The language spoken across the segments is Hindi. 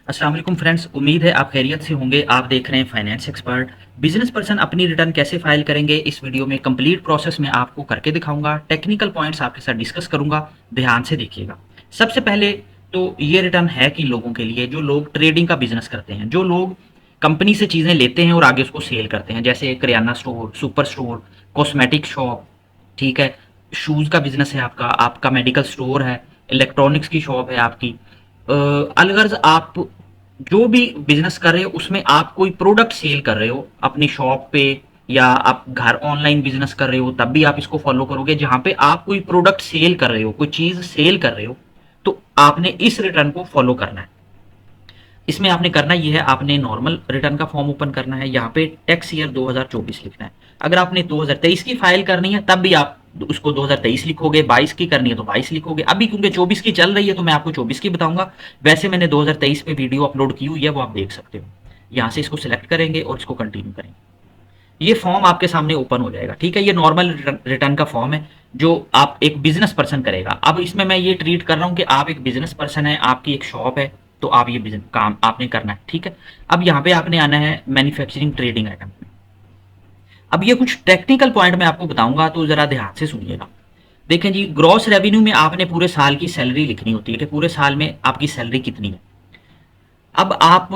अस्सलाम वालेकुम फ्रेंड्स, उम्मीद है आप खैरियत से होंगे। आप देख रहे हैं फाइनेंस एक्सपर्ट। बिजनेस पर्सन अपनी रिटर्न कैसे फाइल करेंगे, इस वीडियो में कंप्लीट प्रोसेस में आपको करके दिखाऊंगा। टेक्निकल पॉइंट्स आपके साथ डिस्कस करूंगा, ध्यान से देखिएगा। सबसे पहले तो ये रिटर्न है कि लोगों के लिए जो लोग ट्रेडिंग का बिजनेस करते हैं, जो लोग कंपनी से चीज़ें लेते हैं और आगे उसको सेल करते हैं, जैसे kirana store, super store, cosmetic shop, ठीक है, शूज़ का बिजनेस है आपका, आपका मेडिकल स्टोर है, इलेक्ट्रॉनिक्स की शॉप है आपकी। अलगर्ज आप जो भी बिजनेस कर रहे हो उसमें आप कोई प्रोडक्ट सेल कर रहे हो अपनी शॉप पे, या आप घर ऑनलाइन बिजनेस कर रहे हो तब भी आप इसको फॉलो करोगे। जहां पे आप कोई प्रोडक्ट सेल कर रहे हो, कोई चीज सेल कर रहे हो, तो आपने इस रिटर्न को फॉलो करना है। इसमें आपने करना ये है, आपने नॉर्मल रिटर्न का फॉर्म ओपन करना है, यहाँ पे टैक्स ईयर 2024 लिखना है। अगर आपने 2023 की फाइल करनी है तब भी आप उसको 2023 लिखोगे, 22 की करनी है तो 22 लिखोगे। अभी क्योंकि 24 की चल रही है तो मैं आपको 24 की बताऊंगा। वैसे मैंने 2023 पे वीडियो अपलोड की हुई है, वो आप देख सकते हो। यहाँ से इसको सिलेक्ट करेंगे और इसको कंटिन्यू करेंगे। ये फॉर्म आपके सामने ओपन हो जाएगा, ठीक है। ये नॉर्मल रिटर्न का फॉर्म है जो आप एक बिजनेस पर्सन करेगा। अब इसमें मैं ये ट्रीट कर रहा हूँ कि आप एक बिजनेस पर्सन है, आपकी एक शॉप है, तो आप ये बिजनेस काम आपने करना है, ठीक है। अब यहाँ पे आपने आना है मैन्युफैक्चरिंग ट्रेडिंग आइटम में। अब ये कुछ टेक्निकल पॉइंट मैं आपको बताऊंगा, तो जरा ध्यान से सुनिएगा। देखें जी, ग्रॉस रेवेन्यू में आपने पूरे साल की सैलरी लिखनी होती है कि पूरे साल में आपकी सैलरी कितनी है। अब आप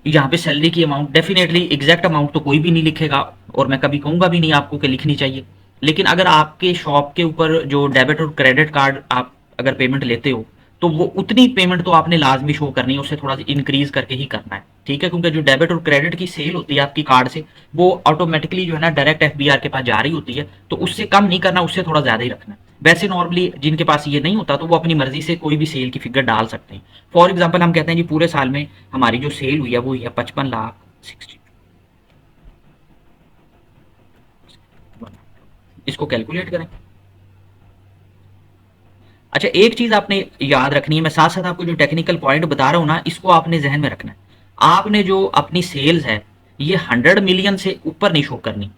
यहाँ पे सैलरी की अमाउंट, डेफिनेटली एग्जैक्ट अमाउंट तो कोई भी नहीं लिखेगा, और मैं कभी कहूंगा भी नहीं आपको कि लिखनी चाहिए। लेकिन अगर आपके शॉप के ऊपर जो डेबिट और क्रेडिट कार्ड आप अगर पेमेंट लेते हो, तो वो उतनी पेमेंट तो आपने लाजमी शो करनी है, उससे थोड़ा सा इंक्रीज करके ही करना है, ठीक है। क्योंकि जो डेबिट और क्रेडिट की सेल होती है आपकी कार्ड से, वो ऑटोमेटिकली जो है ना डायरेक्ट एफबीआर के पास जा रही होती है, तो उससे कम नहीं करना, उससे थोड़ा ज्यादा ही रखना है। वैसे नॉर्मली जिनके पास ये नहीं होता तो वो अपनी मर्जी से कोई भी सेल की फिगर डाल सकते हैं। फॉर एग्जाम्पल हम कहते हैं जी पूरे साल में हमारी जो सेल हुई है वो हुई है 55 लाख 60। इसको कैलकुलेट करें। अच्छा, एक चीज आपने याद रखनी है, मैं साथ साथ आपको जो टेक्निकल पॉइंट बता रहा हूं ना, इसको आपने जहन में रखना है। आपने जो अपनी सेल्स है, ये 100 मिलियन से ऊपर नहीं शो करनी।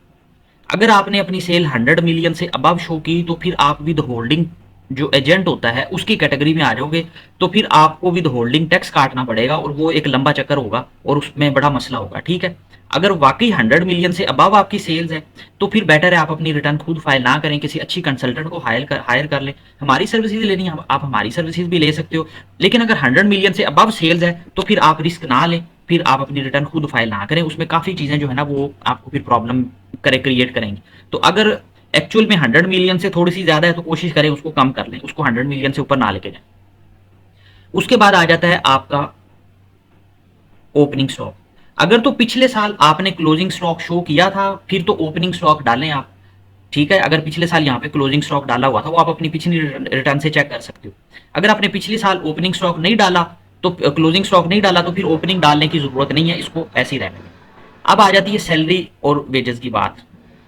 अगर आपने अपनी सेल 100 मिलियन से अबव शो की तो फिर आप विद होल्डिंग जो एजेंट होता है उसकी कैटेगरी में आ जाओगे। तो फिर आपको विद होल्डिंग टैक्स काटना पड़ेगा, और वो एक लंबा चक्कर होगा और उसमें बड़ा मसला होगा, ठीक है। अगर वाकई 100 मिलियन से अबव आपकी सेल्स है तो फिर बेटर है आप अपनी रिटर्न खुद फाइल ना करें, किसी अच्छी कंसल्टेंट को हायर कर लें। हमारी सर्विसेज लेनी है, आप हमारी सर्विसेज भी ले सकते हो। लेकिन अगर 100 मिलियन से अबव सेल्स है तो फिर आप रिस्क ना लें, फिर आप अपनी रिटर्न खुद फाइल ना करें। उसमें काफ़ी चीज़ें जो है ना वो आपको फिर प्रॉब्लम क्रिएट करेंगे। तो अगर एक्चुअल में 100 मिलियन से थोड़ी सी ज़्यादा है तो कोशिश करें उसको कम कर लें, उसको 100 मिलियन से ऊपर ना लेके जाएं। उसके बाद आ जाता है आपका ओपनिंग स्टॉक। अगर तो पिछले साल आपने क्लोजिंग स्टॉक शो किया था फिर तो ओपनिंग स्टॉक डालें आप, ठीक है। अगर पिछले साल यहाँ पे क्लोजिंग स्टॉक डाला हुआ था वो आप अपनी पिछली रिटर्न से चेक कर सकते हो। अगर आपने पिछले साल ओपनिंग स्टॉक नहीं डाला, तो क्लोजिंग स्टॉक नहीं डाला, तो फिर ओपनिंग डालने की जरूरत नहीं है, इसको ऐसे ही रहने दें। अब आ जाती है सैलरी और वेजेस की बात,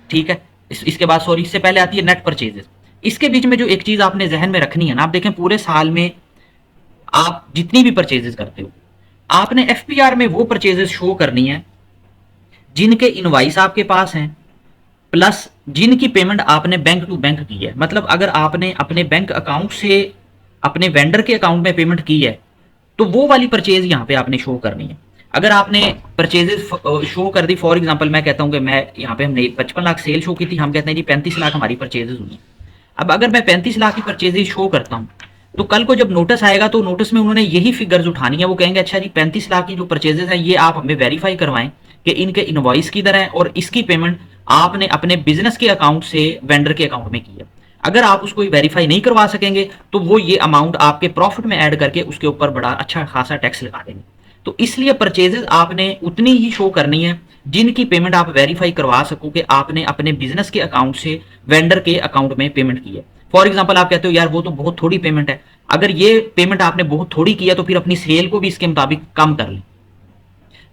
ठीक है। इसके बाद सॉरी, इससे पहले आती है नेट परचेजेस। इसके बीच में जो एक चीज आपने जहन में रखनी है ना, आप देखें पूरे साल में आप जितनी भी परचेजेस करते हो, आपने एफपीआर में वो परचेजेस शो करनी है जिनके इनवाइस आपके पास हैं, प्लस जिनकी पेमेंट आपने बैंक टू बैंक की है। मतलब अगर आपने अपने बैंक अकाउंट से अपने वेंडर के अकाउंट में पेमेंट की है तो वो वाली परचेज यहाँ पे आपने शो करनी है। अगर आपने परचेजेस शो कर दी, फॉर एग्जांपल मैं कहता हूँ कि मैं यहाँ पे हमने 55 लाख सेल शो की थी, हम कहते हैं जी 35 लाख हमारी परचेजेस हुई। अब अगर मैं 35 लाख की परचेजेस शो करता हूँ तो कल को जब नोटिस आएगा तो नोटिस में उन्होंने यही फिगर्स उठानी है। वो कहेंगे अच्छा जी 35 लाख की जो परचेजेस है ये आप हमें वेरीफाई करवाएं कि इनके इनवॉइस किधर है और इसकी पेमेंट आपने अपने बिजनेस के अकाउंट से वेंडर के अकाउंट में की है। अगर आप उसको वेरीफाई नहीं करवा सकेंगे तो वो ये अमाउंट आपके प्रॉफिट में ऐड करके उसके ऊपर बड़ा अच्छा खासा टैक्स लगा देंगे। तो इसलिए परचेजेस आपने उतनी ही शो करनी है जिनकी पेमेंट आप वेरीफाई करवा सको कि आपने अपने बिजनेस के अकाउंट से वेंडर के अकाउंट में पेमेंट की है। फॉर एग्जाम्पल आप कहते हो यार वो तो बहुत थोड़ी पेमेंट है। अगर ये पेमेंट आपने बहुत थोड़ी की है तो फिर अपनी सेल को भी इसके मुताबिक कम कर लें।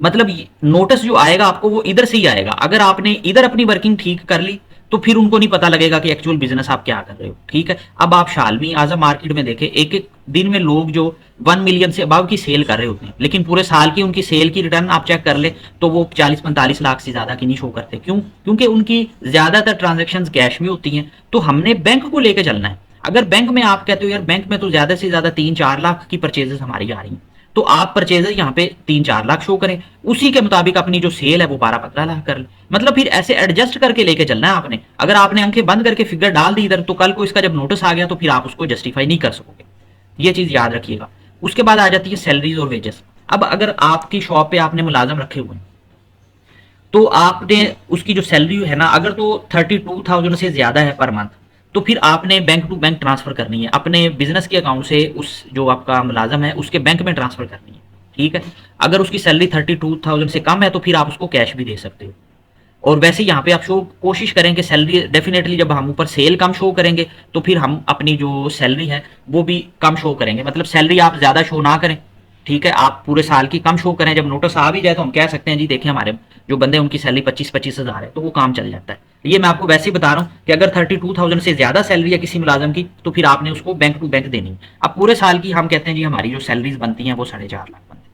मतलब नोटिस जो आएगा आपको वो इधर से ही आएगा। अगर आपने इधर अपनी वर्किंग ठीक कर ली तो फिर उनको नहीं पता लगेगा कि एक्चुअल बिजनेस आप क्या कर रहे हो, ठीक है। अब आप शालमी आजम मार्केट में देखें, एक एक दिन में लोग जो 1 मिलियन से अबव की सेल कर रहे होते हैं, लेकिन पूरे साल की उनकी सेल की रिटर्न आप चेक कर ले तो वो 40-45 लाख से ज्यादा की नहीं शो करते। क्यों? क्योंकि उनकी ज्यादातर ट्रांजेक्शन कैश में होती हैं। तो हमने बैंक को लेकर चलना है। अगर बैंक में आप कहते हो यार बैंक में तो ज्यादा से ज्यादा 3-4 लाख की परचेजेस हमारी आ रही हैं, तो आप परचेजर यहाँ पे 3-4 लाख शो करें, उसी के मुताबिक अपनी जो सेल है वो 12-15 लाख कर ले। मतलब फिर ऐसे एडजस्ट करके लेके चलना है आपने। अगर आपने आंखें बंद करके फिगर डाल दी इधर, तो कल को इसका जब नोटिस आ गया तो फिर आप उसको जस्टिफाई नहीं कर सकोगे। ये चीज याद रखिएगा। उसके बाद आ जाती है सैलरीज और वेजेस। अब अगर आपकी शॉप पे आपने मुलाजम रखे हुए हैं, तो आपने उसकी जो सैलरी है ना, अगर तो 32,000 से ज्यादा है पर मंथ, तो फिर आपने बैंक टू बैंक ट्रांसफर करनी है, अपने बिजनेस के अकाउंट से उस जो आपका मुलाजम है उसके बैंक में ट्रांसफर करनी है। ठीक है। अगर उसकी सैलरी 32,000 से कम है तो फिर आप उसको कैश भी दे सकते हो। और वैसे यहाँ पे आप शो कोशिश करें कि सैलरी डेफिनेटली, जब हम ऊपर सेल कम शो करेंगे तो फिर हम अपनी जो सैलरी है वो भी कम शो करेंगे। मतलब सैलरी आप ज्यादा शो ना करें, ठीक है, आप पूरे साल की कम शो करें। जब नोटिस आ भी जाए तो हम कह सकते हैं जी देखिए हमारे जो बंदे उनकी सैलरी 25-25 हज़ार है, तो वो काम चल जाता है। ये मैं आपको वैसे ही बता रहा हूँ कि अगर 32,000 से ज्यादा सैलरी है किसी मुलाजम की, तो फिर आपने उसको बैंक टू बैंक देनी है। अब पूरे साल की हम कहते हैं जी हमारी जो सैलरीज बनती हैं वो 4.5 लाख बनती है।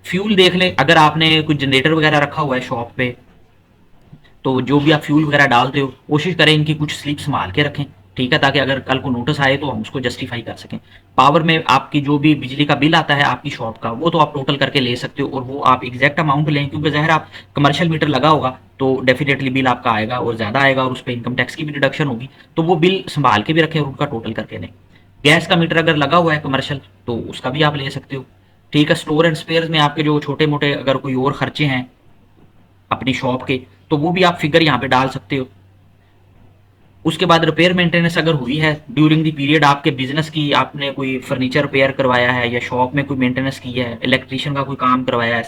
फ्यूल देख लें, अगर आपने कुछ जनरेटर वगैरह रखा हुआ है शॉप पे, तो जो भी आप फ्यूल वगैरह डालते हो कोशिश करें इनकी कुछ स्लिप संभाल के रखें, ठीक है, ताकि अगर कल को नोटिस आए तो हम उसको जस्टिफाई कर सकें। पावर में आपकी जो भी बिजली का बिल आता है आपकी शॉप का, वो तो आप टोटल करके ले सकते हो, और वो आप एग्जैक्ट अमाउंट लें, क्योंकि ज़ाहिर आप कमर्शियल मीटर लगा होगा तो डेफिनेटली बिल आपका आएगा और ज़्यादा आएगा, और उस पर इनकम टैक्स की भी डिडक्शन होगी, तो वो बिल संभाल के भी रखें और उनका टोटल करके लें। गैस का मीटर अगर लगा हुआ है कमर्शियल, तो उसका भी आप ले सकते हो। ठीक है। स्टोर एंड स्पेयर में आपके जो छोटे मोटे अगर कोई और खर्चे हैं अपनी शॉप के, तो वो भी आप फिगर यहाँ पे डाल सकते हो। उसके बाद रिपेयर मेंटेनेंस अगर हुई है ड्यूरिंग द पीरियड आपके बिजनेस की, आपने कोई फर्नीचर रिपेयर करवाया है या शॉप में कोई मेंटेनेंस की है, इलेक्ट्रिशियन का कोई काम करवाया है,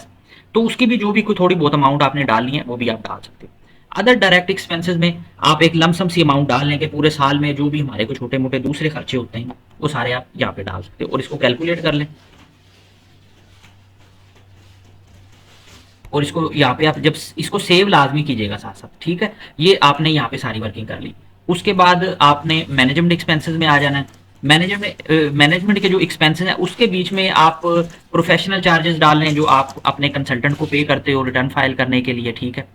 तो उसकी भी जो भी कोई थोड़ी बहुत अमाउंट आपने डालनी है वो भी आप डाल सकते हो। अदर डायरेक्ट एक्सपेंसेस में आप एक लमसम सी अमाउंट डाल लें कि पूरे साल में जो भी हमारे को छोटे मोटे दूसरे खर्चे होते हैं वो सारे आप यहाँ पे डाल सकते हो, और इसको कैलकुलेट कर लें। और इसको यहाँ पे आप जब इसको सेव लाजमी कीजिएगा साथ साथ, ठीक है। ये आपने यहाँ पे सारी वर्किंग कर ली। उसके बाद आपने मैनेजमेंट एक्सपेंसेस में आ जाना है। मैनेजमेंट के जो एक्सपेंसेस हैं उसके बीच में आप प्रोफेशनल चार्जेस डाल लें जो आप अपने कंसल्टेंट को पे करते हो रिटर्न फाइल करने के लिए, ठीक है।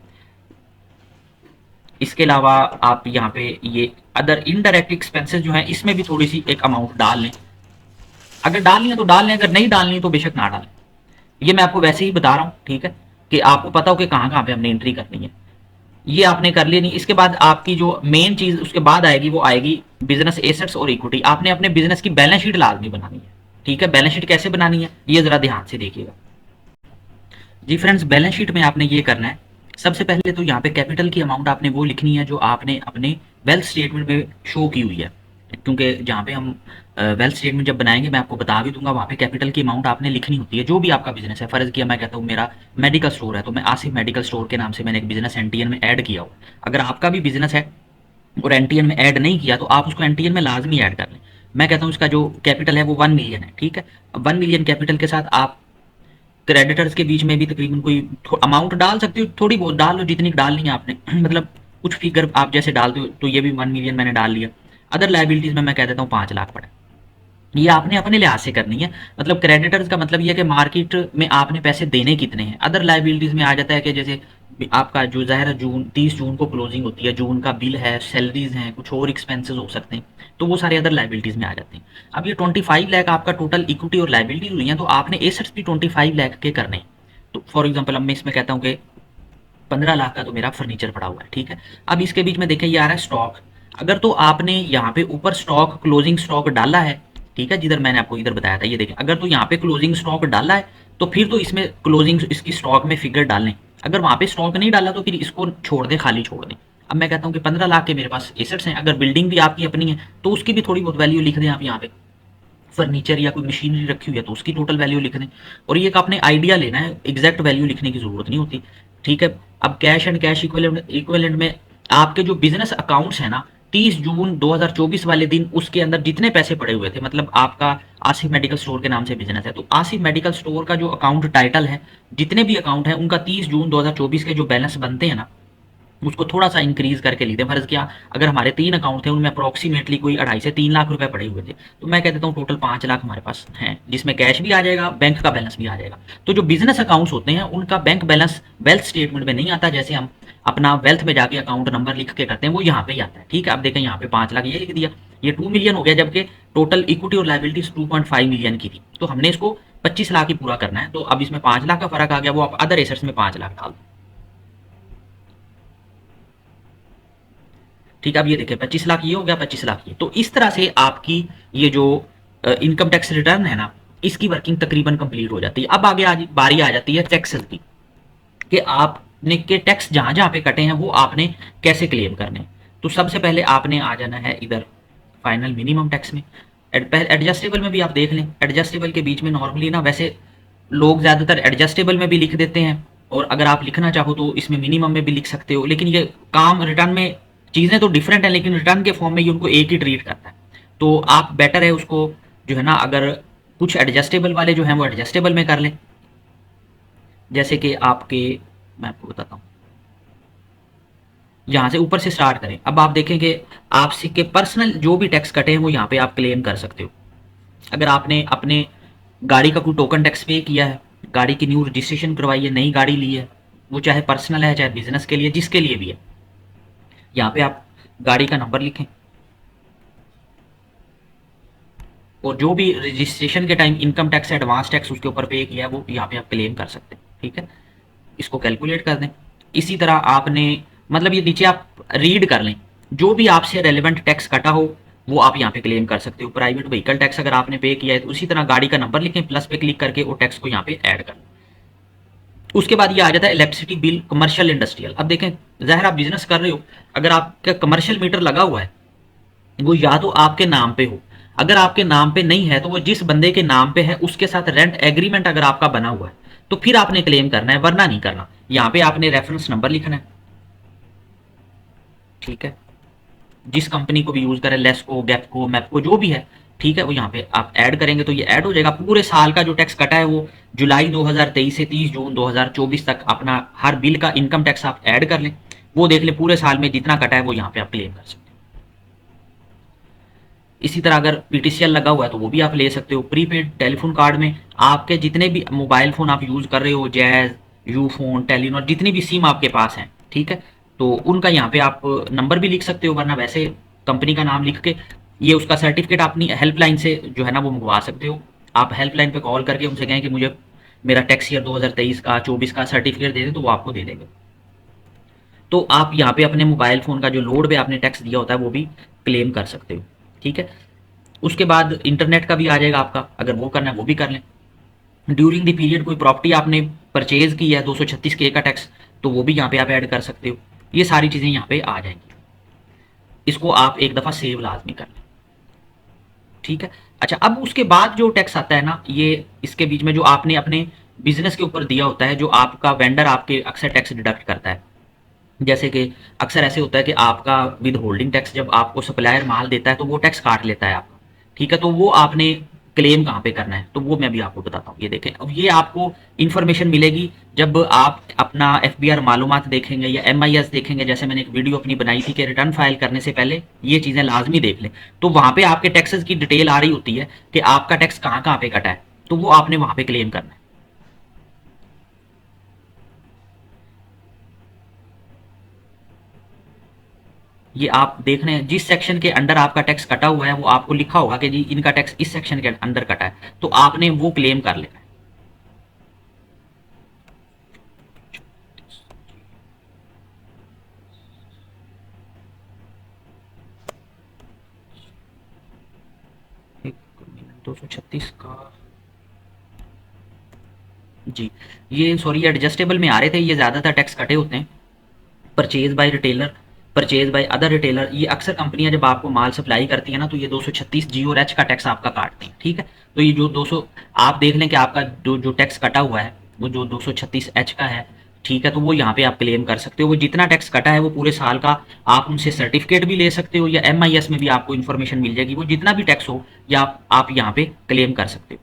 इसके अलावा आप यहाँ पे ये अदर इनडायरेक्ट एक्सपेंसेस जो है इसमें भी थोड़ी सी एक अमाउंट डाल लें। अगर डालनी है तो डाल लें, अगर नहीं डालनी तो बेशक ना डालें। ये मैं आपको वैसे ही बता रहा हूँ, ठीक है, कि आपको पता हो कि कहाँ कहाँ पे हमने एंट्री करनी है। ये आपने कर लिया नहीं। इसके बाद आपकी जो मेन चीज उसके बाद आएगी वो आएगी बिजनेस एसेट्स और इक्विटी। आपने अपने बिजनेस की बैलेंस शीट लाजमी बनानी है, ठीक है। बैलेंस शीट कैसे बनानी है ये जरा ध्यान से देखिएगा। जी फ्रेंड्स, बैलेंस शीट में आपने ये करना है, सबसे पहले तो यहाँ पे कैपिटल की अमाउंट आपने वो लिखनी है जो आपने अपने वेल्थ स्टेटमेंट में शो की हुई है, क्योंकि जहाँ पे हम वेल्थ स्टेटमेंट जब बनाएंगे मैं आपको बता भी दूंगा, वहाँ पे कैपिटल की अमाउंट आपने लिखनी होती है। जो भी आपका बिजनेस है, फर्ज किया मैं कहता हूँ मेरा मेडिकल स्टोर है तो मैं आसिफ मेडिकल स्टोर के नाम से मैंने एक बिजनेस एनटीएन में ऐड किया हो। अगर आपका भी बिजनेस है और एनटीएन में ऐड नहीं किया तो आप उसको एनटीएन में लाजमी ऐड कर लें। मैं कहता हूँ इसका जो कैपिटल है वो 1 मिलियन है, ठीक है। 1 मिलियन कैपिटल के साथ आप क्रेडिटर्स के बीच में भी तकरीबन कोई अमाउंट डाल सकते हो, थोड़ी बहुत डाल लो जितनी डालनी है आपने मतलब कुछ फिगर आप जैसे डालते हो, तो ये भी 1 मिलियन मैंने डाल लिया। अदर लाइबिलिटीज में मैं कह देता हूँ 5 लाख पड़ा। ये आपने अपने लिहाज से करनी है। मतलब क्रेडिटर्स का मतलब ये है कि मार्केट में आपने पैसे देने कितने हैं। अदर लाइबिलिटीज में आ जाता है कि जैसे आपका जो ज़ाहिर है जून 30 जून को क्लोजिंग होती है, जून का बिल है, सैलरीज हैं, कुछ और एक्सपेंसेस हो सकते हैं, तो वो सारे अदर लाइबिलिटीज में आ जाते हैं। अब ये 25 लाख आपका टोटल इक्विटी और लाइबिलिटीज हुई हैं, तो आपने एसेट्स भी 25 लाख के करने हैं। तो फॉर एग्जाम्पल अब मैं इसमें कहता हूँ कि 15 लाख का तो मेरा फर्नीचर पड़ा हुआ है, ठीक है। अब इसके बीच में देखें ये आ रहा है स्टॉक। अगर तो आपने यहाँ पे ऊपर स्टॉक क्लोजिंग स्टॉक डाला है, ठीक है, जिधर मैंने आपको इधर बताया था, ये देखें अगर तो यहाँ पे क्लोजिंग स्टॉक डाला है तो फिर तो इसमें क्लोजिंग इसकी स्टॉक में फिगर डालें। अगर वहाँ पे स्टॉक नहीं डाला तो फिर इसको छोड़ दें, खाली छोड़ दें। अब मैं कहता हूँ कि 15 लाख के मेरे पास एसेट्स हैं, अगर बिल्डिंग भी आपकी अपनी है तो उसकी भी थोड़ी बहुत वैल्यू लिख दें आप यहाँ पे। फर्नीचर या कोई मशीनरी रखी हुई है तो उसकी टोटल वैल्यू लिख दें। और ये एक आपने आइडिया लेना है, एग्जैक्ट वैल्यू लिखने की जरूरत नहीं होती, ठीक है। अब कैश एंड कैश इक्विवेलेंट में आपके जो बिजनेस अकाउंट्स है ना, 30 जून 2024 वाले दिन उसके अंदर जितने पैसे पड़े हुए थे, मतलब आपका आसिफ मेडिकल स्टोर के नाम से बिजनेस है तो आसिफ मेडिकल स्टोर का जो अकाउंट टाइटल है, जितने भी अकाउंट है उनका 30 जून 2024 के जो बैलेंस बनते हैं ना, उसको थोड़ा सा इंक्रीज करके लिखते हैं। फर्ज किया अगर हमारे 3 अकाउंट थे, उनमें अप्रोक्सीमेटली कोई 2.5 से 3 लाख रुपए पड़े हुए थे, तो मैं कह देता हूँ टोटल 5 लाख हमारे पास हैं, जिसमें कैश भी आ जाएगा, बैंक का बैलेंस भी आ जाएगा। तो जो बिजनेस अकाउंट्स होते हैं उनका बैंक बैलेंस वेल्थ स्टेटमेंट में नहीं आता, जैसे हम अपना वेल्थ में जाके अकाउंट नंबर लिख के करते हैं, वो यहाँ पे ही आता है। ठीक है, अब देखें यहाँ पे 5 लाख ये लिख दिया, ये 2 मिलियन हो गया, जबकि टोटल इक्विटी और लाइबिलिटीज 2.5 मिलियन की थी, तो हमने इसको 25 लाख ही पूरा करना है। तो अब इसमें 5 लाख का फर्क आ गया, वो आप अदर एसेट्स में 5 लाख डाल दो। ठीक है, अब ये देखिए 25 लाख ये हो गया, 25 लाख ये। तो इस तरह से आपकी ये जो इनकम टैक्स रिटर्न है ना, इसकी वर्किंग तकरीबन कंप्लीट हो जाती है। अब आगे बारी आ जाती है टैक्सेस की, कि आपने के टैक्स जहां जहां पे कटे हैं वो आपने कैसे क्लेम करने हैं। तो सबसे पहले आपने आ जाना है इधर फाइनल मिनिमम टैक्स में। एडजस्टेबल में भी आप देख लें, एडजस्टेबल के बीच में नॉर्मली ना वैसे लोग ज़्यादातर एडजस्टेबल में भी लिख देते हैं, और अगर आप लिखना चाहो तो इसमें मिनिमम में भी लिख सकते हो, लेकिन ये काम रिटर्न में चीज़ें तो डिफरेंट है, लेकिन रिटर्न के फॉर्म में ये उनको एक ही ट्रीट करता है। तो आप बेटर है उसको जो है ना, अगर कुछ एडजस्टेबल वाले जो हैं वो एडजस्टेबल में कर लें। जैसे कि आपके, मैं आपको बताता हूँ, यहाँ से ऊपर से स्टार्ट करें। अब आप देखेंगे आपसे के पर्सनल जो भी टैक्स कटे हैं वो यहाँ पे आप क्लेम कर सकते हो। अगर आपने अपने गाड़ी का कोई टोकन टैक्स पे किया है, गाड़ी की न्यू रजिस्ट्रेशन करवाई है, नई गाड़ी ली है, वो चाहे पर्सनल है चाहे बिजनेस के लिए, जिसके लिए भी है, यहाँ पे आप गाड़ी का नंबर लिखें, और जो भी रजिस्ट्रेशन के time income tax advance tax उसके ऊपर पे किया है वो यहाँ पे आप क्लेम कर सकते हैं। ठीक है, इसको कैलकुलेट कर दें। इसी तरह आपने, मतलब ये नीचे आप रीड कर लें, जो भी आपसे रेलिवेंट टैक्स कटा हो वो आप यहाँ पे क्लेम कर सकते हो। प्राइवेट व्हीकल टैक्स अगर आपने पे किया है तो उसी तरह गाड़ी का नंबर लिखें, प्लस पे क्लिक करके वो टैक्स को यहाँ पे ऐड कर लें। उसके बाद ये आ जाता है इलेक्ट्रिसिटी बिल कमर्शियल इंडस्ट्रियल। अब देखें, ज़ाहिर आप बिजनेस कर रहे हो, अगर आपका कमर्शियल मीटर लगा हुआ है वो या तो आपके नाम पे हो, अगर आपके नाम पे नहीं है तो वो जिस बंदे के नाम पे है उसके साथ रेंट एग्रीमेंट अगर आपका बना हुआ है तो फिर आपने क्लेम करना है, वरना नहीं करना। यहाँ पे आपने रेफरेंस नंबर लिखना है। ठीक है, जिस कंपनी को भी यूज करें, लेस्को, गैपको, मैपको, जो भी है, ठीक है, वो यहाँ पे आप ऐड करेंगे तो ये ऐड हो जाएगा। पूरे साल का जो टैक्स कटा है वो जुलाई 2023 से 30 जून 2024 तक अपना हर बिल का इनकम टैक्स आप ऐड कर लें, वो देख लें पूरे साल में जितना कटा है वो यहाँ पे आप क्लेम कर सकते हैं। इसी तरह अगर पीटीसीएल लगा हुआ है तो वो भी आप ले सकते हो। प्रीपेड टेलीफोन कार्ड में आपके जितने भी मोबाइल फ़ोन आप यूज़ कर रहे हो, जैज़, यूफोन, टेलीनॉर, जितनी भी सिम आपके पास हैं, ठीक है, तो उनका यहाँ पे आप नंबर भी लिख सकते हो, वरना वैसे कंपनी का नाम लिख के ये उसका सर्टिफिकेट अपनी हेल्पलाइन से जो है ना वो मंगवा सकते हो। आप हेल्पलाइन पे कॉल करके उनसे कहें कि मुझे मेरा टैक्स ईयर 2023 का 24 का सर्टिफिकेट दे दें, तो वो आपको दे देंगे। तो आप यहाँ पे अपने मोबाइल फ़ोन का जो लोड पे आपने टैक्स दिया होता है वो भी क्लेम कर सकते हो। ठीक है, उसके बाद इंटरनेट का भी आ जाएगा आपका, अगर वो करना है वो भी कर लें। ड्यूरिंग द पीरियड कोई प्रॉपर्टी आपने परचेज की है 236 के का टैक्स, तो वो भी यहाँ पे आप ऐड कर सकते हो। ये सारी चीज़ें यहाँ पे आ जाएंगी, इसको आप एक दफ़ा सेव लाजमी कर लें। ठीक है, अच्छा, अब उसके बाद जो टैक्स आता है ना, ये इसके बीच में जो आपने अपने बिजनेस के ऊपर दिया होता है, जो आपका वेंडर आपके अक्सर टैक्स डिडक्ट करता है। जैसे कि अक्सर ऐसे होता है कि आपका विद होल्डिंग टैक्स जब आपको सप्लायर माल देता है तो वो टैक्स काट लेता है आपका। ठीक है, तो वो आपने क्लेम कहाँ पे करना है, तो वो मैं भी आपको बताता हूँ। ये देखें, अब ये आपको इन्फॉर्मेशन मिलेगी जब आप अपना एफबीआर मालूमात देखेंगे या एमआईएस देखेंगे। जैसे मैंने एक वीडियो अपनी बनाई थी कि रिटर्न फाइल करने से पहले ये चीज़ें लाजमी देख लें, तो वहाँ पे आपके टैक्सेस की डिटेल आ रही होती है कि आपका टैक्स कहाँ कहाँ पे कटा है, तो वो आपने वहाँ पे क्लेम करना है। ये आप देख रहे हैं जिस सेक्शन के अंडर आपका टैक्स कटा हुआ है वो आपको लिखा होगा कि जी इनका टैक्स इस सेक्शन के अंदर कटा है, तो आपने वो क्लेम कर लेना है। एक मिनट, 236 का, जी, ये सॉरी एडजस्टेबल में आ रहे थे, ये ज़्यादातर टैक्स कटे होते हैं। Purchase by retailer, purchase by other retailer, ये अक्सर कंपनियां जब आपको माल सप्लाई करती है ना, तो ये 236 जी और एच का टैक्स आपका काटती हैं। ठीक है, तो ये जो 200 आप देख लें कि आपका जो जो टैक्स कटा हुआ है वो जो 236 एच का है। ठीक है, तो वो यहाँ पे आप क्लेम कर सकते हो, वो जितना टैक्स कटा है वो पूरे साल का आप उनसे सर्टिफिकेट भी ले सकते हो, या एमआईएस में भी आपको इन्फॉर्मेशन मिल जाएगी, वो जितना भी टैक्स हो या आप यहाँ पे क्लेम कर सकते हो।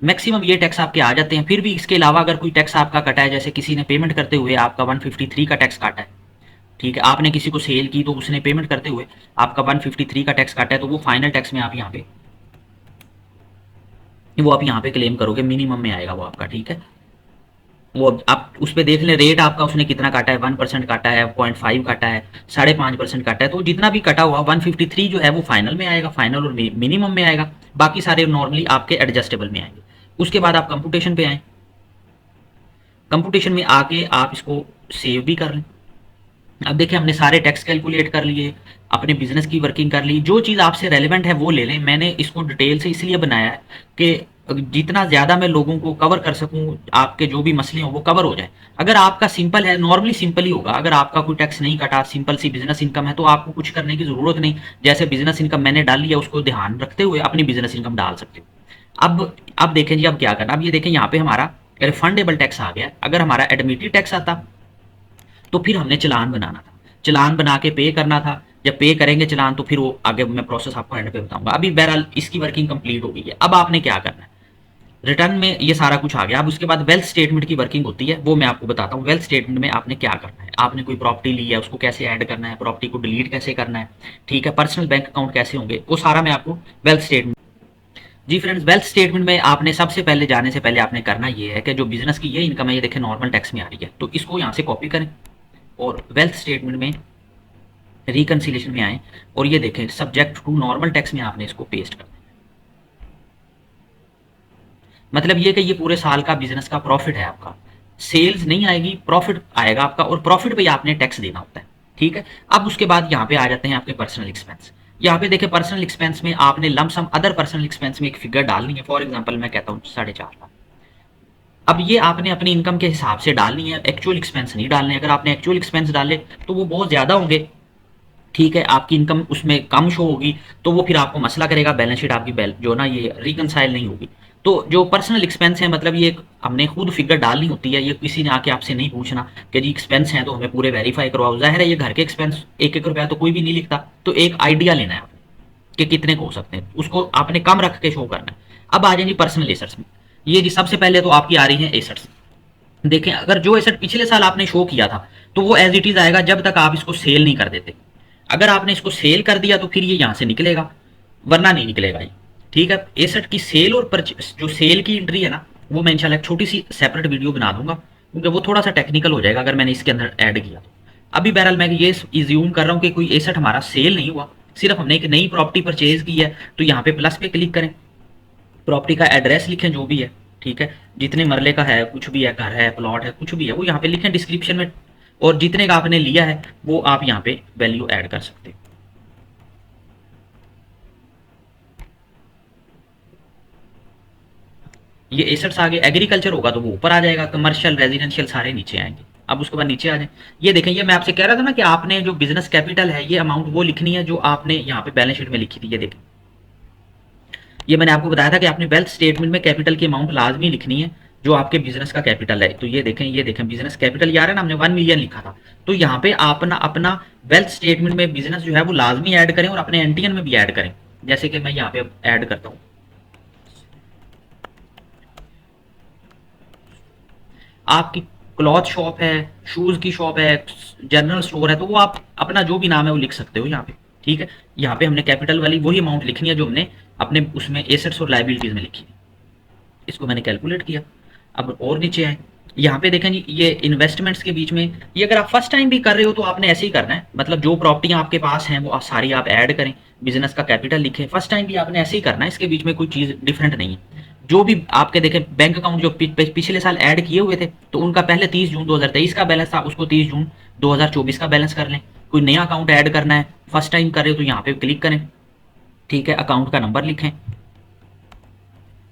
मैक्सिमम ये टैक्स आपके आ जाते हैं। फिर भी इसके अलावा अगर कोई टैक्स आपका कटा है, जैसे किसी ने पेमेंट करते हुए आपका 153 का टैक्स काटा है, ठीक है, आपने किसी को सेल की तो उसने पेमेंट करते हुए आपका 153 का टैक्स काटा है, तो वो फाइनल टैक्स में आप यहाँ पे क्लेम करोगे, मिनिमम में आएगा वो आपका, ठीक है। वो आप उस पे देख लें रेट आपका उसने कितना काटा है, 1% काटा है, 0.5 काटा है, 5.5% काटा है, तो जितना भी कटा हुआ 153 जो है वो फाइनल में आएगा, फाइनल और मिनिमम में आएगा। बाकी सारे नॉर्मली आपके एडजस्टेबल में आएंगे। उसके बाद आप कंप्यूटेशन पे आए, कंप्यूटेशन में आके आप इसको सेव भी कर लें। अब देखिए हमने सारे टैक्स कैलकुलेट कर लिए, अपने बिजनेस की वर्किंग कर ली, जो चीज़ आपसे रेलेवेंट है वो ले लें। मैंने इसको डिटेल से इसलिए बनाया है कि जितना ज़्यादा मैं लोगों को कवर कर सकूं, आपके जो भी मसले हों वो कवर हो जाए। अगर आपका सिंपल है, नॉर्मली सिंपल ही होगा, अगर आपका कोई टैक्स नहीं कटा, सिंपल सी बिजनेस इनकम है, तो आपको कुछ करने की ज़रूरत नहीं। जैसे बिजनेस इनकम मैंने डाल लिया, उसको ध्यान रखते हुए अपनी बिजनेस इनकम डाल सकते हो। अब देखें जी, अब क्या करना। अब ये देखें यहाँ पे हमारा रिफंडेबल टैक्स आ गया। अगर हमारा एडमिटेड टैक्स आता तो फिर हमने चालान बनाना था, चालान बना के पे करना था। जब पे करेंगे चालान तो फिर वो आगे मैं प्रोसेस आपको एंड पे बताऊंगा। अभी बहरहाल इसकी वर्किंग कंप्लीट हो गई है। अब आपने क्या करना है, रिटर्न में ये सारा कुछ आ गया। अब उसके बाद वेल्थ स्टेटमेंट की वर्किंग होती है, वो मैं आपको बताता हूँ। वेल्थ स्टेटमेंट में आपने क्या करना है, आपने कोई प्रॉपर्टी ली है उसको कैसे ऐड करना है, प्रॉपर्टी को डिलीट कैसे करना है, ठीक है, पर्सनल बैंक अकाउंट कैसे होंगे, वो सारा मैं आपको वेल्थ स्टेटमेंट। जी फ्रेंड्स, वेल्थ स्टेटमेंट में आपने सबसे पहले जाने से पहले आपने करना ये है कि जो बिजनेस की ये इनकम है, ये देखें नॉर्मल टैक्स में आ रही है, तो इसको यहाँ से कॉपी करें और वेल्थ स्टेटमेंट में रिकंसिलेशन में आए और ये देखें सब्जेक्ट टू नॉर्मल टैक्स में आपने इसको पेस्ट कर देना। मतलब ये कि ये पूरे साल का बिजनेस का प्रॉफिट है आपका, सेल्स नहीं आएगी, प्रॉफिट आएगा आपका, और प्रॉफिट पे आपने टैक्स देना होता है, ठीक है। अब उसके बाद यहाँ पे आ जाते हैं आपके पर्सनल एक्सपेंस। यहाँ पे देखिए पर्सनल एक्सपेंस में आपने लमसम अदर पर्सनल एक्सपेंस में एक फिगर डालनी है। फॉर एग्जांपल मैं कहता हूँ 4.5 लाख। अब ये आपने अपनी इनकम के हिसाब से डालनी है, एक्चुअल एक्सपेंस नहीं डालने। अगर आपने एक्चुअल एक्सपेंस डाले तो वो बहुत ज़्यादा होंगे, ठीक है, आपकी इनकम उसमें कम शो होगी, तो वो फिर आपको मसला करेगा, बैलेंस शीट आपकी जो ना ये रिकनसाइल नहीं होगी। तो जो पर्सनल एक्सपेंस है, मतलब ये हमने खुद फिगर डालनी होती है, ये किसी ने आके आपसे नहीं पूछना कि जी एक्सपेंस हैं तो हमें पूरे वेरीफाई करवाओ। जाहिर है ये घर के एक्सपेंस 1-1 रुपया तो कोई भी नहीं लिखता, तो एक आइडिया लेना है आपने कि कितने को हो सकते हैं, उसको आपने कम रख के शो करना है। अब आ जाएंगे पर्सनल एसेट्स में। ये जी सबसे पहले तो आपकी आ रही है एसेट्स। देखें अगर जो एसेट पिछले साल आपने शो किया था तो वो एज इट इज आएगा जब तक आप इसको सेल नहीं कर देते। अगर आपने इसको सेल कर दिया तो फिर ये यहां से निकलेगा, वरना नहीं निकलेगा ये, ठीक है। एसेट की सेल और परचेस, जो सेल की एंट्री है ना, वो मैं इंशाल्लाह एक छोटी सी सेपरेट वीडियो बना दूंगा, क्योंकि वो थोड़ा सा टेक्निकल हो जाएगा अगर मैंने इसके अंदर ऐड किया तो। अभी बहरहाल मैं ये इज्यूम कर रहा हूँ कि कोई एसेट हमारा सेल नहीं हुआ, सिर्फ हमने एक नई प्रॉपर्टी परचेज की है, तो यहाँ पे प्लस पे क्लिक करें, प्रॉपर्टी का एड्रेस लिखें जो भी है, ठीक है, जितने मरले का है, कुछ भी है, घर है, प्लॉट है, कुछ भी है, वो यहाँ पे लिखें डिस्क्रिप्शन में, और जितने का आपने लिया है वो आप यहाँ पे वैल्यू ऐड कर सकते हैं। ये एसेट्स आगे एग्रीकल्चर होगा तो वो ऊपर आ जाएगा, कमर्शियल रेजिडेंशियल सारे नीचे आएंगे। अब उसके बाद नीचे आ जाए, ये देखें, ये मैं आपसे कह रहा था ना कि आपने जो बिजनेस कैपिटल है, ये अमाउंट वो लिखनी है जो आपने यहाँ पे बैलेंस शीट में लिखी थी। ये देखें, ये मैंने आपको बताया था कि आपने वेल्थ स्टेटमेंट में कैपिटल की अमाउंट लाजमी लिखनी है जो आपके बिजनेस का कैपिटल है। तो ये देखें बिजनेस कैपिटल यार है ना, हमने 1 मिलियन लिखा था, तो यहाँ पे अपना अपना वेल्थ स्टेटमेंट में बिजनेस जो है वो लाजमी ऐड करें और अपने एनटीएन में भी ऐड करें। जैसे कि मैं यहाँ पे ऐड करता हूँ, आपकी क्लॉथ शॉप है, शूज की शॉप है, जनरल स्टोर है, तो वो आप अपना जो भी नाम है वो लिख सकते हो यहाँ पे, ठीक है। यहाँ पे हमने कैपिटल वाली वही अमाउंट लिखनी है जो हमने अपने उसमें एसेट्स और लाइबिलिटीज में लिखी थी। इसको मैंने कैलकुलेट किया। अब और नीचे आए, यहाँ पे देखें जी, ये इन्वेस्टमेंट्स के बीच में, ये अगर आप फर्स्ट टाइम भी कर रहे हो तो आपने ऐसे ही करना है, मतलब जो प्रॉपर्टियां आपके पास हैं वो सारी आप ऐड करें, बिजनेस का कैपिटल लिखें, फर्स्ट टाइम भी आपने ऐसे ही करना है, इसके बीच में कोई चीज़ डिफरेंट नहीं है। जो भी आपके देखें बैंक अकाउंट जो पिछले साल ऐड किए हुए थे, तो उनका पहले 30 जून 2023 का बैलेंस था, उसको 30 जून 2024 का बैलेंस कर लें। कोई नया अकाउंट ऐड करना है, फर्स्ट टाइम कर रहे हो तो यहाँ पे क्लिक करें, ठीक है, अकाउंट का नंबर लिखें,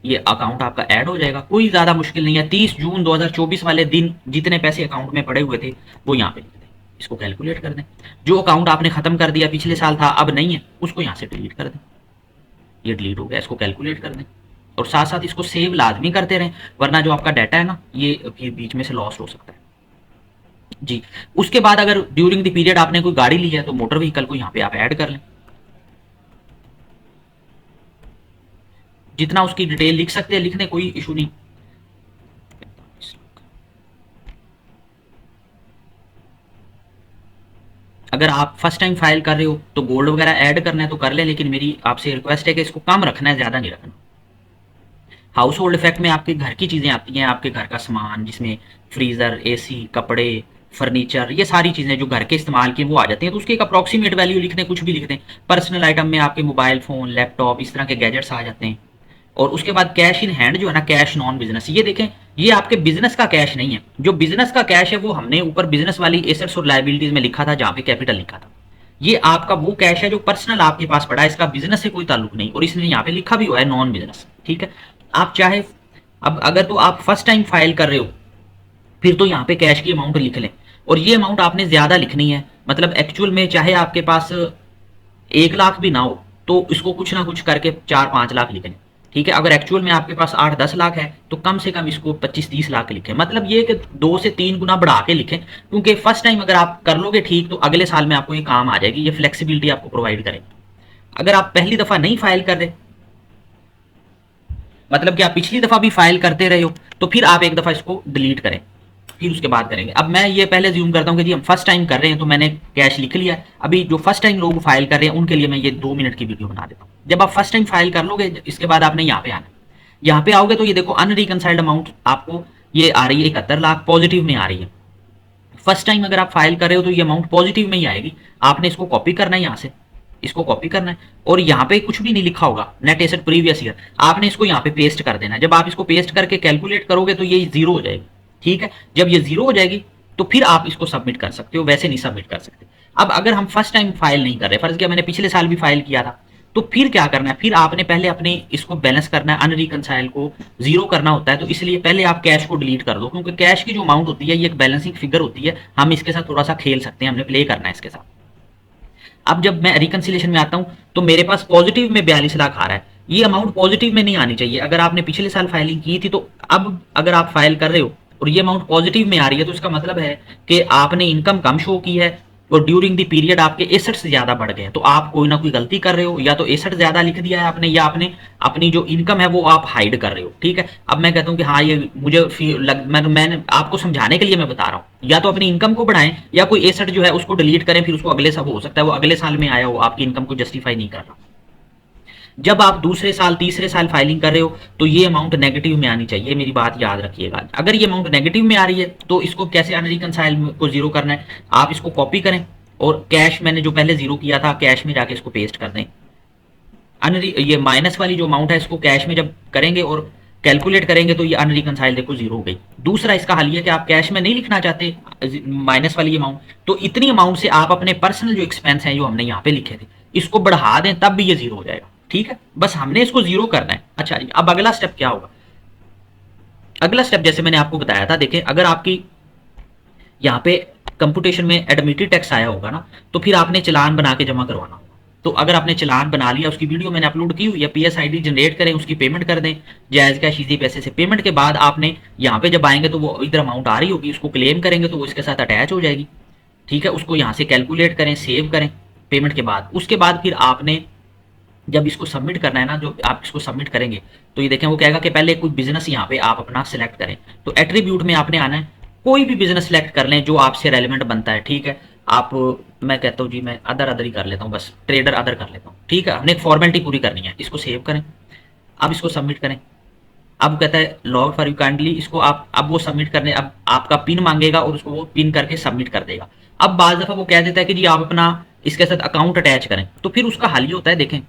ये अकाउंट आपका ऐड हो जाएगा। कोई ज्यादा मुश्किल नहीं है। 30 जून 2024 वाले दिन जितने पैसे अकाउंट में पड़े हुए थे वो यहाँ पे लिख दें, इसको कैलकुलेट कर दें। जो अकाउंट आपने खत्म कर दिया, पिछले साल था अब नहीं है, उसको यहाँ से डिलीट कर दें। ये डिलीट हो गया, इसको कैलकुलेट कर दें और साथ साथ इसको सेव लाजमी करते रहें, वरना जो आपका डाटा है ना ये फिर बीच में से लॉस्ट हो सकता है जी। उसके बाद अगर ड्यूरिंग द पीरियड आपने कोई गाड़ी ली है तो मोटर व्हीकल को यहाँ पे आप ऐड कर लें। जितना उसकी डिटेल लिख सकते हैं लिखने, कोई इशू नहीं। अगर आप फर्स्ट टाइम फाइल कर रहे हो तो गोल्ड वगैरह ऐड करना है तो कर ले, लेकिन मेरी आपसे रिक्वेस्ट है कि इसको कम रखना है, ज़्यादा नहीं रखना। हाउस होल्ड इफेक्ट में आपके घर की चीज़ें आती हैं, आपके घर का सामान जिसमें फ्रीज़र, एसी, कपड़े, फर्नीचर, ये सारी चीज़ें जो घर के इस्तेमाल की वो आ जाती हैं। तो उसकी एक अप्रॉक्सीमेट वैल्यू लिख दें, कुछ भी लिख दें। पर्सनल आइटम में आपके मोबाइल फ़ोन, लैपटॉप, इस तरह के गैजेट्स आ जाते हैं। और उसके बाद कैश इन हैंड जो है ना, कैश नॉन बिजनेस, ये देखें, ये आपके बिजनेस का कैश नहीं है। जो बिजनेस का कैश है वो हमने ऊपर बिजनेस वाली एसेट्स और लायबिलिटीज में लिखा था, जहां पे कैपिटल लिखा था। ये आपका वो कैश है जो पर्सनल आपके पास पड़ा है, इसका बिजनेस से कोई ताल्लुक नहीं, और इसने यहाँ पे लिखा भी हुआ है नॉन बिजनेस। ठीक है, आप चाहे अब अगर तो आप फर्स्ट टाइम फाइल कर रहे हो फिर तो यहाँ पे कैश की अमाउंट लिख लें, और ये अमाउंट आपने ज्यादा लिखनी है। मतलब एक्चुअल में चाहे आपके पास 1 लाख भी ना हो तो इसको कुछ ना कुछ करके 4-5 लाख लिखें। ठीक है, अगर एक्चुअल में आपके पास 8-10 लाख है तो कम से कम इसको 25-30 लाख लिखें। मतलब ये कि 2 से 3 गुना बढ़ा के लिखें, क्योंकि फर्स्ट टाइम अगर आप कर लोगे ठीक तो अगले साल में आपको ये काम आ जाएगी, ये फ्लेक्सिबिलिटी आपको प्रोवाइड करेगी। अगर आप पहली दफा नहीं फाइल कर रहे, मतलब कि आप पिछली दफा भी फाइल करते रहे हो, तो फिर आप एक दफा इसको डिलीट करें, फिर उसके बाद करेंगे। अब मैं ये पहले ज्यूम करता हूँ कि जी हम फर्स्ट टाइम कर रहे हैं तो मैंने कैश लिख लिया। अभी जो फर्स्ट टाइम लोग फाइल कर रहे हैं उनके लिए मैं ये 2 मिनट की वीडियो बना देता हूँ। जब आप फर्स्ट टाइम फाइल कर लोगे, इसके बाद आपने यहाँ पे आना, यहाँ पे आओगे तो ये देखो अनरिकनसाइल्ड अमाउंट आपको ये आ रही है 71 लाख, पॉजिटिव में आ रही है। फर्स्ट टाइम अगर आप फाइल कर रहे हो तो ये अमाउंट पॉजिटिव में ही आएगी। आपने इसको कॉपी करना है, यहाँ से इसको कॉपी करना है, और यहाँ पे कुछ भी नहीं लिखा होगा नेट एसेट प्रीवियस ईयर, आपने इसको यहाँ पे पेस्ट कर देना है। जब आप इसको पेस्ट करके कैलकुलेट करोगे तो ये जीरो हो जाएगी। ठीक है, जब ये जीरो हो जाएगी तो फिर आप इसको सबमिट कर सकते हो, वैसे नहीं सबमिट कर सकते। अब अगर हम फर्स्ट टाइम फाइल नहीं कर रहे, फर्ज किया मैंने पिछले साल भी फाइल किया था, तो फिर क्या करना है, फिर आपने पहले अपने इसको बैलेंस करना है, अनरिकनसाइल को जीरो करना होता है। तो इसलिए पहले आप कैश को डिलीट कर दो, क्योंकि कैश की जो अमाउंट होती है ये एक बैलेंसिंग फिगर होती है, हम इसके साथ थोड़ा सा खेल सकते हैं, हमने प्ले करना है इसके साथ। अब जब मैं रिकंसिलेशन में आता हूं तो मेरे पास पॉजिटिव में 42 लाख आ रहा है। ये अमाउंट पॉजिटिव में नहीं आनी चाहिए। अगर आपने पिछले साल फाइलिंग की थी तो अब अगर आप फाइल कर रहे हो और ये अमाउंट पॉजिटिव में आ रही है तो इसका मतलब है कि आपने इनकम कम शो की है और ड्यूरिंग द पीरियड आपके एसेट्स ज्यादा बढ़ गए हैं। तो आप कोई ना कोई गलती कर रहे हो, या तो एसेट ज्यादा लिख दिया है आपने, या आपने अपनी जो इनकम है वो आप हाइड कर रहे हो। ठीक है, अब मैं कहता हूँ कि हाँ ये मुझे मैंने आपको समझाने के लिए मैं बता रहा हूँ, या तो अपनी इनकम को बढ़ाएं या कोई एसेट जो है उसको डिलीट करें, फिर उसको अगले साल, हो सकता है वो अगले साल में आया हो, आपकी इनकम को जस्टिफाई नहीं कर रहा। जब आप दूसरे साल तीसरे साल फाइलिंग कर रहे हो तो ये अमाउंट नेगेटिव में आनी चाहिए, मेरी बात याद रखिएगा। अगर ये अमाउंट नेगेटिव में आ रही है तो इसको कैसे अनरिकनसाइल को जीरो करना है, आप इसको कॉपी करें और कैश मैंने जो पहले जीरो किया था कैश में जाके इसको पेस्ट कर दें। ये माइनस वाली जो अमाउंट है इसको कैश में जब करेंगे और कैलकुलेट करेंगे तो ये अनरिकनसाइल देखो जीरो हो गई। दूसरा इसका हल ये कि आप कैश में नहीं लिखना चाहते माइनस वाली अमाउंट, तो इतनी अमाउंट से आप अपने पर्सनल जो एक्सपेंस हैं जो हमने यहाँ पे लिखे थे इसको बढ़ा दें, तब भी ये जीरो हो जाएगा। ठीक है, बस हमने इसको जीरो करना है। अच्छा जी, अब अगला स्टेप क्या होगा। अगला स्टेप जैसे मैंने आपको बताया था, देखें अगर आपकी यहाँ पे कंप्यूटेशन में एडमिटेड टैक्स आया होगा ना, तो फिर आपने चालान बना के जमा करवाना होगा। तो अगर आपने चालान बना लिया, उसकी वीडियो मैंने अपलोड की हुई है, PSID जनरेट करें, उसकी पेमेंट कर दें जायज़ कैश इजी पैसे से। पेमेंट के बाद आपने यहाँ पे जब आएंगे तो वो इधर अमाउंट आ रही होगी, उसको क्लेम करेंगे तो वो इसके साथ अटैच हो जाएगी। ठीक है, उसको यहाँ से कैलकुलेट करें, सेव करें पेमेंट के बाद। उसके बाद फिर आपने जब इसको सबमिट करना है ना, जो आप इसको सबमिट करेंगे तो ये देखें वो कहेगा कि पहले कोई बिजनेस यहाँ पे आप अपना सिलेक्ट करें। तो एट्रीब्यूट में आपने आना है, कोई भी बिजनेस सिलेक्ट कर लें जो आपसे रेलिवेंट बनता है। ठीक है, आप मैं कहता हूँ जी मैं अदर ही कर लेता हूँ, बस ट्रेडर अदर कर लेता हूँ। ठीक है, हमने एक फॉर्मेलिटी पूरी करनी है। इसको सेव करें, अब इसको सबमिट करें। अब कहता है लॉग फॉर यू काइंडली, इसको आप अब वो सबमिट करने, अब आपका पिन मांगेगा और उसको वो पिन करके सबमिट कर देगा। अब बाज दफा वो कह देता है कि जी आप अपना इसके साथ अकाउंट अटैच करें, तो फिर उसका हल ये होता है, देखें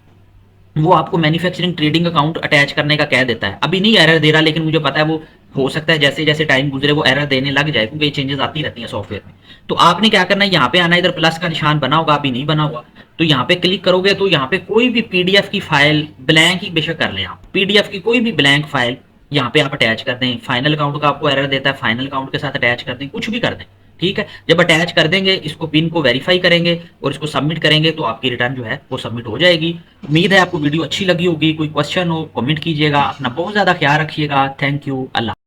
वो आपको मैन्युफैक्चरिंग ट्रेडिंग अकाउंट अटैच करने का कह देता है। अभी नहीं एरर दे रहा, लेकिन मुझे पता है वो हो सकता है जैसे जैसे टाइम गुजरे वो एरर देने लग जाए, क्योंकि ये चेंजेस आती रहती हैं सॉफ्टवेयर में। तो आपने क्या करना है, यहाँ पे आना, इधर प्लस का निशान बना होगा, अभी नहीं बना हुआ तो यहाँ पे क्लिक करोगे तो यहाँ पे कोई भी PDF की फाइल, ब्लैंक ही बेशक कर लें आप, PDF की कोई भी ब्लैंक फाइल यहाँ पे आप अटैच कर दें। फाइनल अकाउंट का आपको एरर देता है, फाइनल अकाउंट के साथ अटैच कर दें, कुछ भी कर दें। ठीक है, जब अटैच कर देंगे इसको पिन को वेरीफाई करेंगे और इसको सबमिट करेंगे तो आपकी रिटर्न जो है वो सबमिट हो जाएगी। उम्मीद है आपको वीडियो अच्छी लगी होगी। कोई क्वेश्चन हो कमेंट कीजिएगा। अपना बहुत ज़्यादा ख्याल रखिएगा। Thank you. अल्लाह।